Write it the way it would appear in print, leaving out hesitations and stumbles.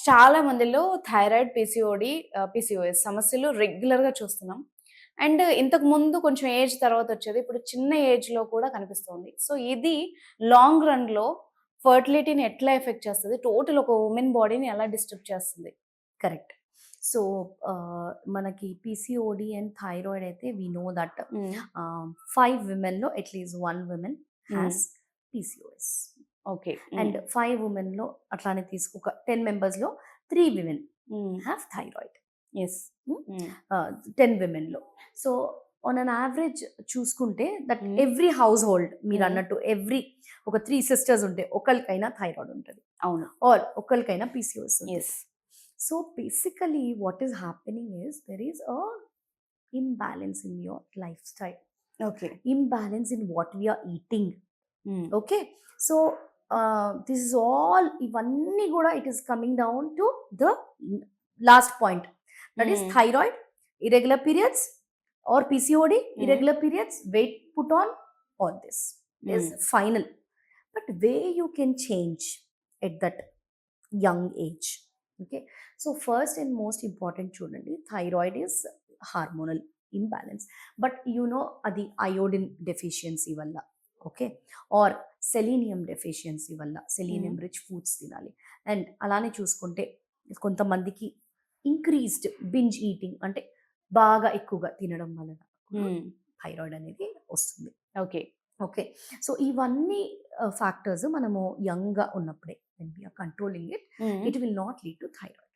చాలా మందిలో thyroid, PCOS సమస్యలు రెగ్యులర్‌గా చూస్తున్నాం. అండ్ ఇంతకు ముందు కొంచెం ఏజ్ తర్వాత వచ్చేది. ఇప్పుడు చిన్న ఏజ్‌లో కూడా కనిపిస్తోంది. సో, ఇది లాంగ్ రన్‌లో ఫర్టిలిటీని ఎట్లా ఎఫెక్ట్ చేస్తది? టోటల్ ఒక వుమెన్ బాడీని ఎలా డిస్టర్బ్ చేస్తుంది? కరెక్ట్. సో, మనకి పీసీఓడీ అండ్ థైరాయిడ్ అయితే వి నో దట్ హ్మ్. 5 విమెన్‌లో at least 1 women hmm. Has PCOS. Okay. And 5 వుమెన్‌లో అట్లానే ఒక 10 మెంబర్స్‌లో 3 women hmm. Have thyroid. Yes. Hmm. Hmm. 10 విమెన్‌లో. సో, ఆన్ అన్ యావరేజ్ చూసుకుంటే that hmm. Every household hmm. మీరన్నట్టు ఒక 3 సిస్టర్స్ ఉంటే ఒకళ్ళకైనా థైరాయిడ్ ఉంటది. అవును. ఆర్ ఒకళ్ళకైనా పీసీఓఎస్ ఉంటది. Yes. So basically, what is happening is there is a imbalance in your lifestyle, okay. imbalance in what we are eating. హ్మ్. Okay, so this is all ivanni kuda it is coming down to the last point, that is హ్మ్. thyroid, irregular periods, or PCOD, హ్మ్. irregular periods, weight put on, all this is హ్మ్. final. But way you can change at that young age. Okay, so first and most important చూడండి, thyroid is hormonal imbalance, but అది iodine deficiency వల్ల, okay, are selenium deficiency వల్ల, selenium హ్మ్. Rich foods తినాలి. And అలానే చూసుకుంటే కొంతమందికి increased binge eating, అంటే బాగా ఎక్కువగా తినడం వలన కూడా హ్మ్. థైరాయిడ్ అనేది వస్తుంది. ఓకే. ఓకే, సో ఇవన్నీ ఫ్యాక్టర్స్ మనము యంగ్గా ఉన్నప్పుడే, when we are controlling it, హ్మ్. it will not lead to thyroid.